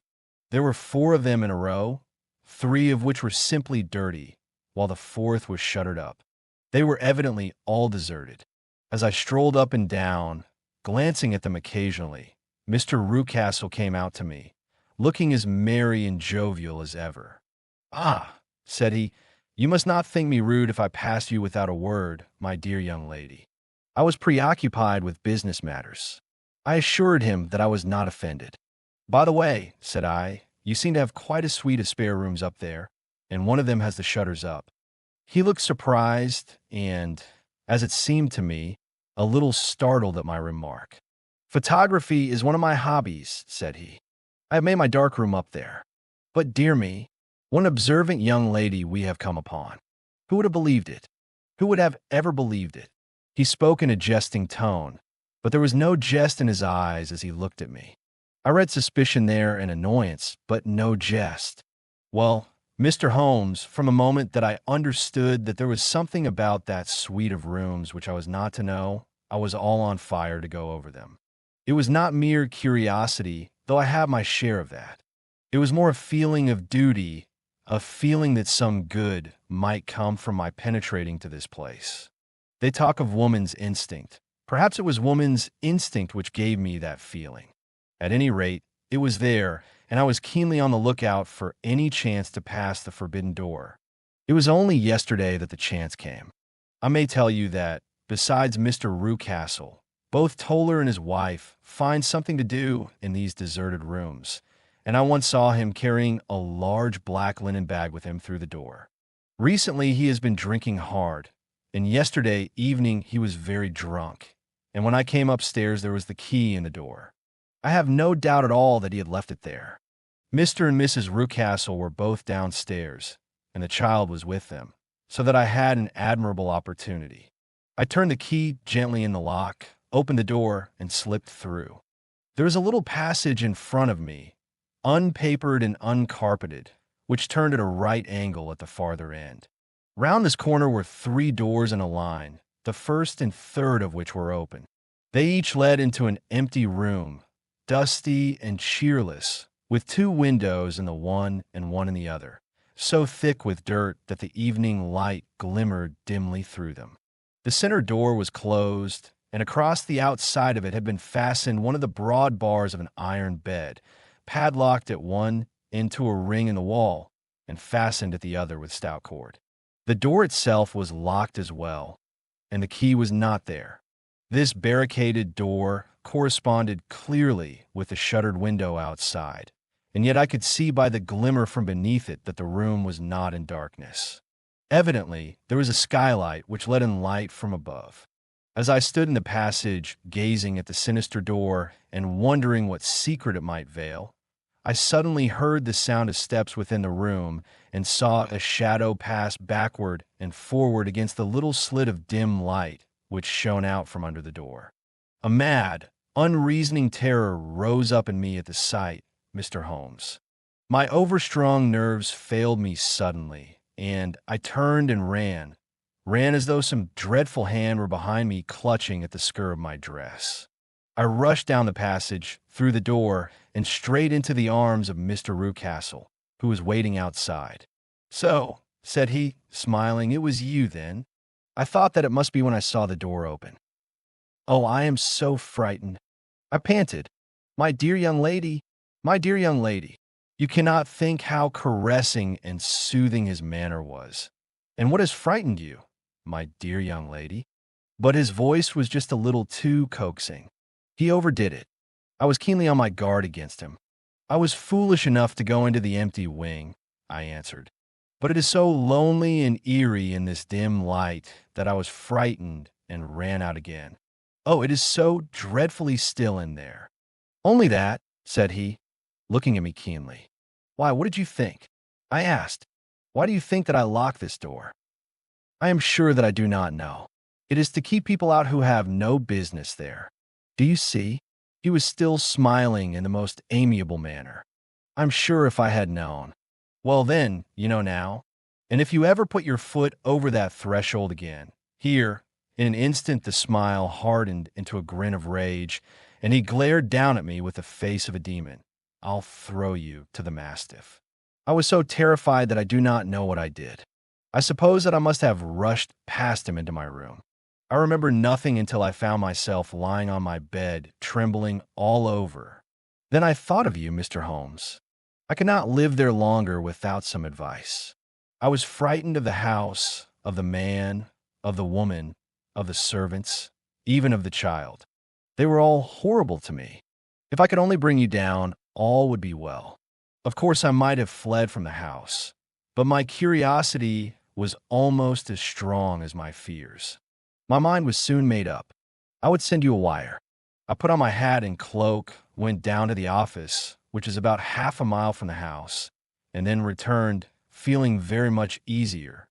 There were 4 of them in a row, 3 of which were simply dirty, while the 4th was shuttered up. They were evidently all deserted. As I strolled up and down, glancing at them occasionally, Mr. Rucastle came out to me, looking as merry and jovial as ever. "Ah," said he, "you must not think me rude if I pass you without a word, my dear young lady. I was preoccupied with business matters." I assured him that I was not offended. "By the way," said I, "you seem to have quite a suite of spare rooms up there, and one of them has the shutters up." He looked surprised and, as it seemed to me, a little startled at my remark. "Photography is one of my hobbies," said he. "I have made my darkroom up there. But, dear me, What an observant young lady we have come upon. Who would have believed it? Who would have ever believed it? He spoke in a jesting tone, but there was no jest in his eyes as he looked at me. I read suspicion there and annoyance, but no jest. Well, Mr. Holmes, from a moment that I understood that there was something about that suite of rooms which I was not to know, I was all on fire to go over them. It was not mere curiosity, though I have my share of that. It was more a feeling of duty, a feeling that some good might come from my penetrating to this place. They talk of woman's instinct. Perhaps it was woman's instinct which gave me that feeling. At any rate, it was there, and I was keenly on the lookout for any chance to pass the forbidden door. It was only yesterday that the chance came. I may tell you that, besides Mr. Rucastle, both Toller and his wife find something to do in these deserted rooms, and I once saw him carrying a large black linen bag with him through the door. Recently he has been drinking hard, and yesterday evening he was very drunk, and when I came upstairs there was the key in the door. I have no doubt at all that he had left it there. Mr. and Mrs. Rucastle were both downstairs, and the child was with them, so that I had an admirable opportunity. I turned the key gently in the lock, opened the door, and slipped through. There was a little passage in front of me, unpapered and uncarpeted, which turned at a right angle at the farther end. Round this corner were 3 doors in a line, the first and third of which were open. They each led into an empty room, dusty and cheerless, with 2 windows in the one and one in the other, so thick with dirt that the evening light glimmered dimly through them. The center door was closed, and across the outside of it had been fastened one of the broad bars of an iron bed, padlocked at one into a ring in the wall, and fastened at the other with stout cord. The door itself was locked as well, and the key was not there. This barricaded door corresponded clearly with the shuttered window outside, and yet I could see by the glimmer from beneath it that the room was not in darkness. Evidently, there was a skylight which let in light from above. As I stood in the passage, gazing at the sinister door and wondering what secret it might veil, I suddenly heard the sound of steps within the room and saw a shadow pass backward and forward against the little slit of dim light which shone out from under the door. A mad, unreasoning terror rose up in me at the sight, Mr. Holmes. My overstrung nerves failed me suddenly, and I turned and ran as though some dreadful hand were behind me clutching at the skirt of my dress. I rushed down the passage, through the door, and straight into the arms of Mr. Rucastle, who was waiting outside. "So," said he, smiling, "it was you, then? I thought that it must be when I saw the door open. Oh, I am so frightened." I panted. My dear young lady, you cannot think how caressing and soothing his manner was. And what has frightened you, my dear young lady?" But his voice was just a little too coaxing. He overdid it. I was keenly on my guard against him. "I was foolish enough to go into the empty wing," I answered. "But it is so lonely and eerie in this dim light that I was frightened and ran out again. Oh, it is so dreadfully still in there." "Only that," said he, looking at me keenly. "Why, what did you think?" I asked. "Why do you think that I locked this door?" "I am sure that I do not know. It is to keep people out who have no business there. Do you see?" He was still smiling in the most amiable manner. "I'm sure if I had known. Well then, you know now. And if you ever put your foot over that threshold again," here, in an instant the smile hardened into a grin of rage, and he glared down at me with the face of a demon, "I'll throw you to the mastiff." I was so terrified that I do not know what I did. I suppose that I must have rushed past him into my room. I remember nothing until I found myself lying on my bed, trembling all over. Then I thought of you, Mr. Holmes. I could not live there longer without some advice. I was frightened of the house, of the man, of the woman, of the servants, even of the child. They were all horrible to me. If I could only bring you down, all would be well. Of course, I might have fled from the house, but my curiosity was almost as strong as my fears. My mind was soon made up. I would send you a wire. I put on my hat and cloak, went down to the office, which is about half a mile from the house, and then returned feeling very much easier.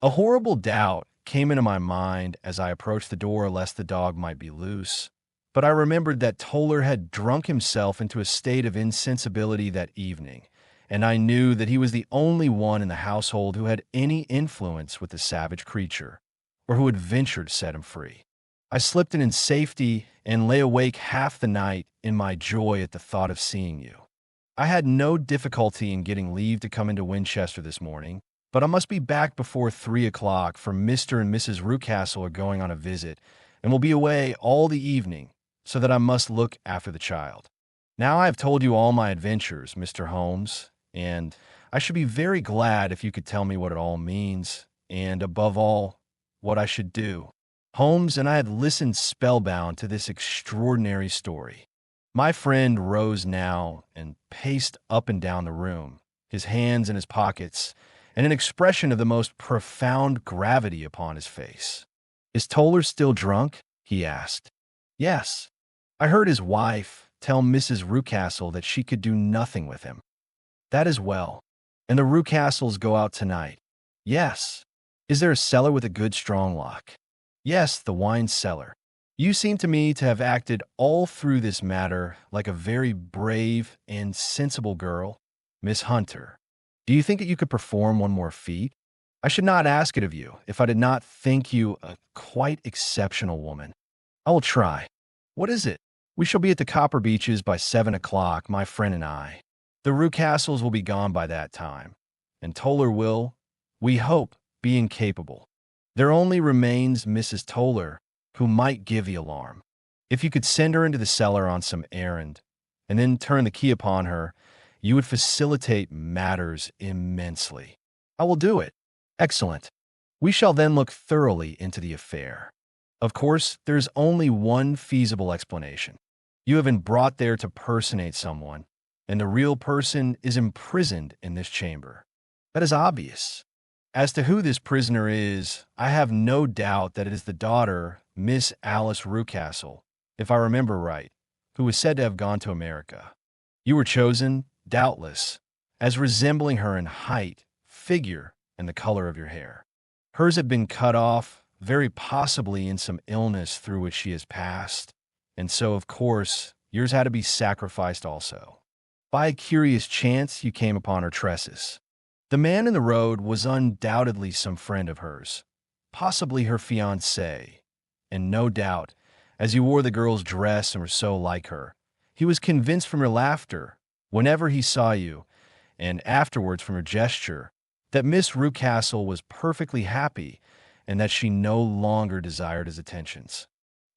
A horrible doubt came into my mind as I approached the door lest the dog might be loose. But I remembered that Toller had drunk himself into a state of insensibility that evening, and I knew that he was the only one in the household who had any influence with the savage creature, or who had ventured to set him free. I slipped in safety and lay awake half the night in my joy at the thought of seeing you. I had no difficulty in getting leave to come into Winchester this morning, but I must be back before 3 o'clock, for Mr. and Mrs. Rucastle are going on a visit and will be away all the evening, so that I must look after the child. Now I have told you all my adventures, Mr. Holmes, and I should be very glad if you could tell me what it all means, and above all, what I should do. Holmes and I had listened spellbound to this extraordinary story. My friend rose now and paced up and down the room, his hands in his pockets, and an expression of the most profound gravity upon his face. "Is Toller still drunk?" he asked. "Yes. I heard his wife tell Mrs. Rucastle that she could do nothing with him." "That is well. And the Rucastles go out tonight?" "Yes." "Is there a cellar with a good strong lock?" "Yes, the wine cellar." "You seem to me to have acted all through this matter like a very brave and sensible girl. Miss Hunter, do you think that you could perform one more feat? I should not ask it of you if I did not think you a quite exceptional woman." "I will try." "What is it?" "We shall be at the Copper Beeches by 7 o'clock, my friend and I. The Rucastles will be gone by that time, and Toller will, we hope, be incapable. There only remains Mrs. Toller, who might give the alarm. If you could send her into the cellar on some errand, and then turn the key upon her, you would facilitate matters immensely." "I will do it." "Excellent. We shall then look thoroughly into the affair. Of course, there is only one feasible explanation. You have been brought there to personate someone, and the real person is imprisoned in this chamber. That is obvious. As to who this prisoner is, I have no doubt that it is the daughter, Miss Alice Rucastle, if I remember right, who is said to have gone to America. You were chosen, doubtless, as resembling her in height, figure, and the color of your hair. Hers had been cut off, very possibly in some illness through which she has passed, and so, of course, yours had to be sacrificed also. By a curious chance, you came upon her tresses. The man in the road was undoubtedly some friend of hers, possibly her fiancé, and no doubt, as you wore the girl's dress and were so like her, he was convinced from your laughter, whenever he saw you, and afterwards from her gesture, that Miss Rucastle was perfectly happy and that she no longer desired his attentions.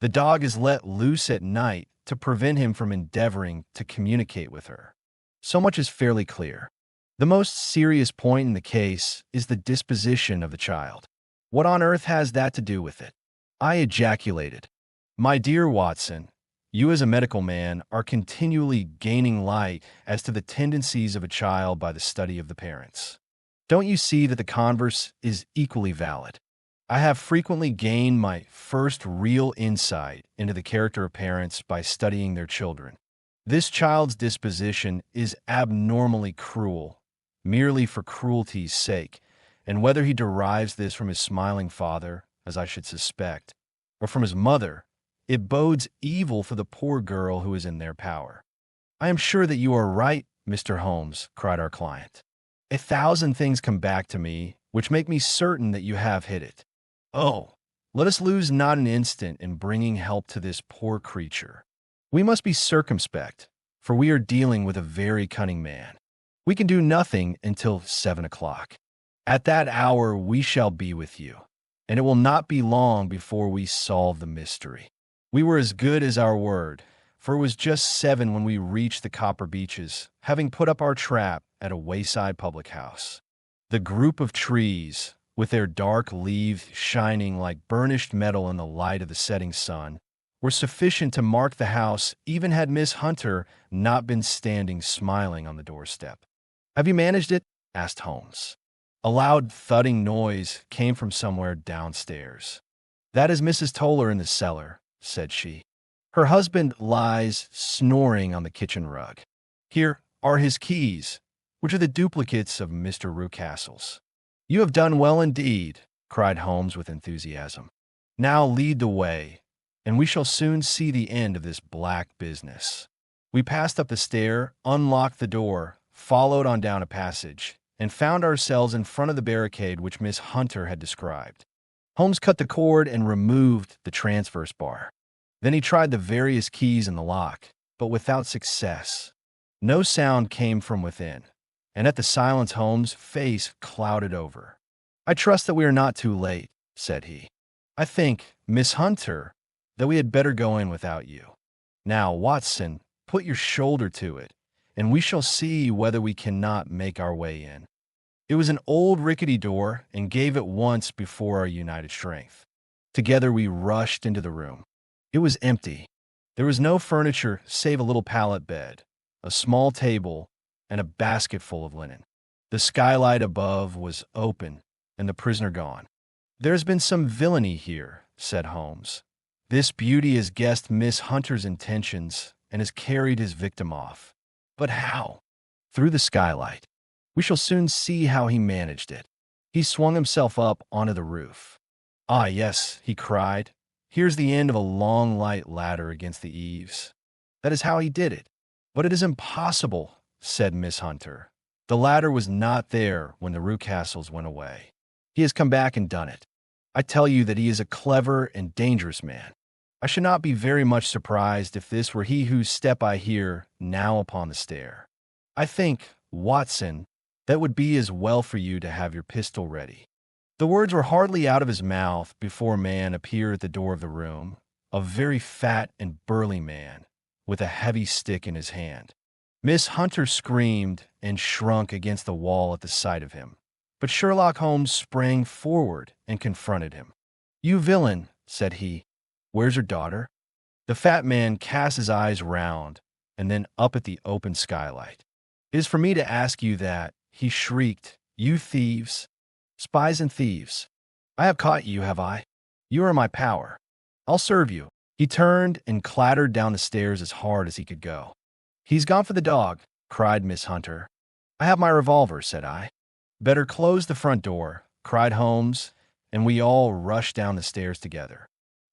The dog is let loose at night to prevent him from endeavoring to communicate with her. So much is fairly clear. The most serious point in the case is the disposition of the child. What on earth has that to do with it? I ejaculated. My dear Watson, you as a medical man are continually gaining light as to the tendencies of a child by the study of the parents. Don't you see that the converse is equally valid? I have frequently gained my first real insight into the character of parents by studying their children. This child's disposition is abnormally cruel, merely for cruelty's sake, and whether he derives this from his smiling father, as I should suspect, or from his mother, it bodes evil for the poor girl who is in their power. "I am sure that you are right, Mr. Holmes," cried our client. "A thousand things come back to me which make me certain that you have hit it. Oh, let us lose not an instant in bringing help to this poor creature. We must be circumspect, for we are dealing with a very cunning man. We can do nothing until 7 o'clock. At that hour we shall be with you, and it will not be long before we solve the mystery." We were as good as our word, for it was just 7 when we reached the Copper Beeches, having put up our trap at a wayside public house. The group of trees, with their dark leaves shining like burnished metal in the light of the setting sun, were sufficient to mark the house even had Miss Hunter not been standing smiling on the doorstep. "Have you managed it?" asked Holmes. A loud thudding noise came from somewhere downstairs. "That is Mrs. Toller in the cellar," said she. "Her husband lies snoring on the kitchen rug. Here are his keys. which are the duplicates of Mr. Rucastle's. You have done well indeed, cried Holmes with enthusiasm. Now lead the way, and we shall soon see the end of this black business. We passed up the stair, unlocked the door, followed on down a passage, and found ourselves in front of the barricade which Miss Hunter had described. Holmes cut the cord and removed the transverse bar. Then he tried the various keys in the lock, but without success. No sound came from within, and at the silence Holmes' face clouded over. I trust that we are not too late, said he. I think, Miss Hunter, that we had better go in without you. Now, Watson, put your shoulder to it, and we shall see whether we cannot make our way in. It was an old rickety door and gave at once before our united strength. Together we rushed into the room. It was empty. There was no furniture save a little pallet bed, a small table, and a basket full of linen. The skylight above was open, and the prisoner gone. There's been some villainy here, said Holmes. This beauty has guessed Miss Hunter's intentions and has carried his victim off. But how? Through the skylight. We shall soon see how he managed it. He swung himself up onto the roof. Ah, yes, he cried. Here's the end of a long, light ladder against the eaves. That is how he did it. But it is impossible, said Miss Hunter. The ladder was not there when the Rucastles went away. He has come back and done it. I tell you that he is a clever and dangerous man. I should not be very much surprised if this were he whose step I hear now upon the stair. I think, Watson, that would be as well for you to have your pistol ready. The words were hardly out of his mouth before a man appeared at the door of the room, a very fat and burly man, with a heavy stick in his hand. Miss Hunter screamed and shrunk against the wall at the sight of him. But Sherlock Holmes sprang forward and confronted him. You villain, said he. Where's your daughter? The fat man cast his eyes round and then up at the open skylight. It is for me to ask you that, he shrieked. You thieves, spies and thieves. I have caught you, have I? You are in my power. I'll serve you. He turned and clattered down the stairs as hard as he could go. He's gone for the dog, cried Miss Hunter. I have my revolver, said I. Better close the front door, cried Holmes, and we all rushed down the stairs together.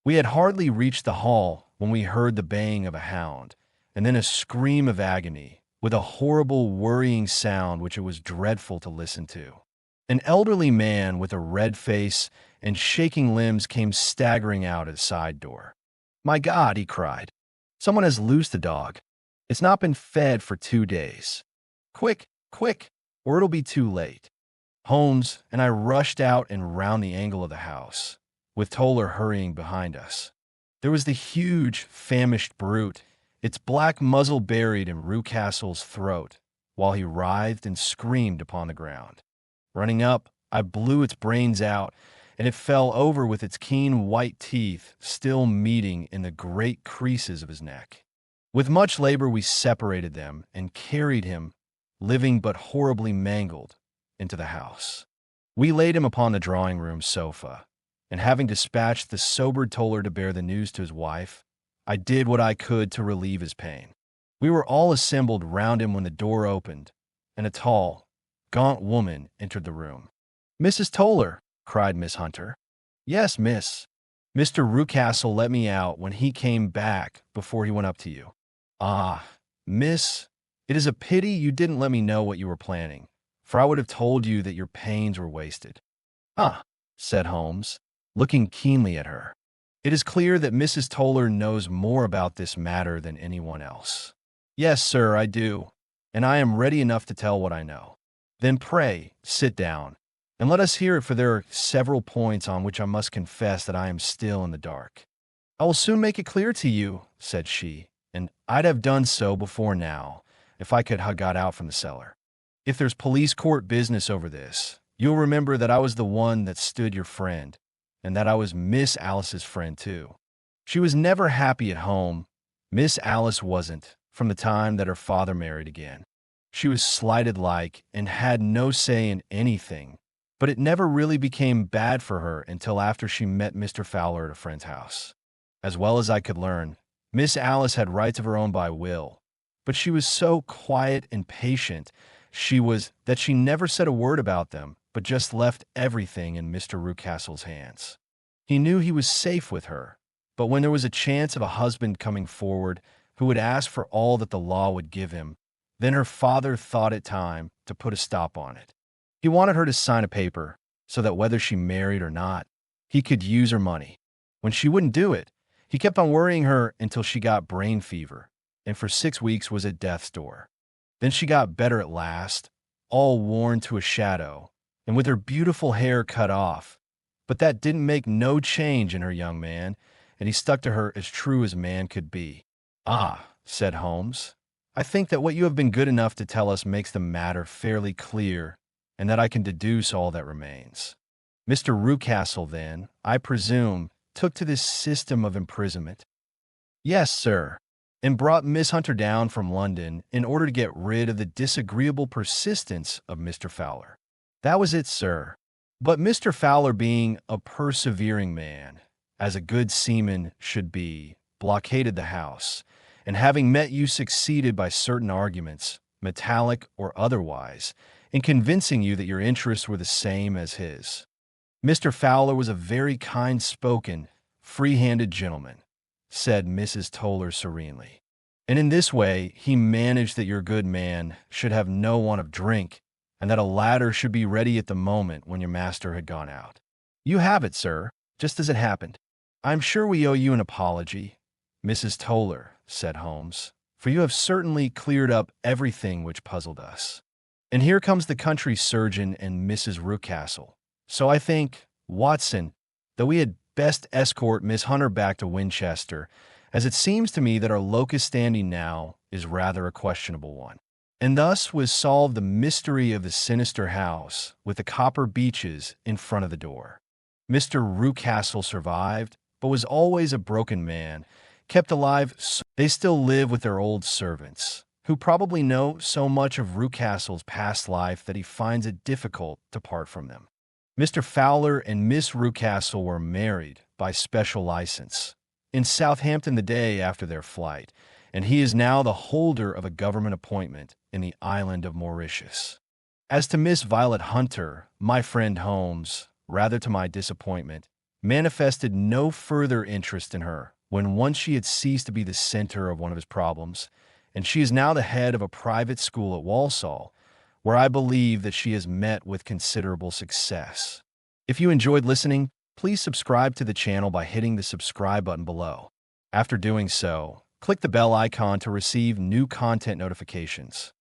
We had hardly reached the hall when we heard the baying of a hound, and then a scream of agony, with a horrible worrying sound which it was dreadful to listen to. An elderly man with a red face and shaking limbs came staggering out at a side door. My God, he cried. Someone has loosed the dog. It's not been fed for 2 days. Quick, quick, or it'll be too late. Holmes and I rushed out and round the angle of the house, with Toller hurrying behind us. There was the huge, famished brute, its black muzzle buried in Rucastle's throat, while he writhed and screamed upon the ground. Running up, I blew its brains out, and it fell over with its keen white teeth still meeting in the great creases of his neck. With much labor we separated them and carried him, living but horribly mangled, into the house. We laid him upon the drawing-room sofa, and having dispatched the sobered Toller to bear the news to his wife, I did what I could to relieve his pain. We were all assembled round him when the door opened, and a tall, gaunt woman entered the room. Mrs. Toller, cried Miss Hunter. Yes, miss. Mr. Rucastle let me out when he came back before he went up to you. Ah, miss, it is a pity you didn't let me know what you were planning, for I would have told you that your pains were wasted. Ah, said Holmes, looking keenly at her. It is clear that Mrs. Toller knows more about this matter than anyone else. Yes, sir, I do, and I am ready enough to tell what I know. Then pray, sit down, and let us hear it, for there are several points on which I must confess that I am still in the dark. I will soon make it clear to you, said she, and I'd have done so before now, if I could have got out from the cellar. If there's police court business over this, you'll remember that I was the one that stood your friend, and that I was Miss Alice's friend too. She was never happy at home. Miss Alice wasn't, from the time that her father married again. She was slighted like, and had no say in anything, but it never really became bad for her until after she met Mr. Fowler at a friend's house. As well as I could learn, Miss Alice had rights of her own by will, but she was so quiet and patient, she never said a word about them, but just left everything in Mr. Rucastle's hands. He knew he was safe with her, but when there was a chance of a husband coming forward who would ask for all that the law would give him, then her father thought it time to put a stop on it. He wanted her to sign a paper so that whether she married or not, he could use her money. When she wouldn't do it, he kept on worrying her until she got brain fever and for 6 weeks was at death's door. Then she got better at last, all worn to a shadow, and with her beautiful hair cut off. But that didn't make no change in her young man, and he stuck to her as true as man could be. "Ah," said Holmes, "I think that what you have been good enough to tell us makes the matter fairly clear, and that I can deduce all that remains. Mr. Rucastle, then, I presume, took to this system of imprisonment." "Yes, sir, and brought Miss Hunter down from London in order to get rid of the disagreeable persistence of Mr. Fowler." "That was it, sir. But Mr. Fowler, being a persevering man, as a good seaman should be, blockaded the house, and having met you succeeded by certain arguments, metallic or otherwise, in convincing you that your interests were the same as his. Mr. Fowler was a very kind-spoken, free-handed gentleman," said Mrs. Toller serenely, "and in this way he managed that your good man should have no want of drink, and that a ladder should be ready at the moment when your master had gone out." "You have it, sir, just as it happened." "I am sure we owe you an apology, Mrs. Toller," said Holmes, "for you have certainly cleared up everything which puzzled us. And here comes the country surgeon and Mrs. Rucastle. So I think, Watson, that we had best escort Miss Hunter back to Winchester, as it seems to me that our locus standi now is rather a questionable one." And thus was solved the mystery of the sinister house with the copper beeches in front of the door. Mr. Rucastle survived, but was always a broken man, kept alive. They still live with their old servants, who probably know so much of Rucastle's past life that he finds it difficult to part from them. Mr. Fowler and Miss Rucastle were married by special license in Southampton the day after their flight, and he is now the holder of a government appointment in the island of Mauritius. As to Miss Violet Hunter, my friend Holmes, rather to my disappointment, manifested no further interest in her when once she had ceased to be the center of one of his problems, and she is now the head of a private school at Walsall, where I believe that she has met with considerable success. If you enjoyed listening, please subscribe to the channel by hitting the subscribe button below. After doing so, click the bell icon to receive new content notifications.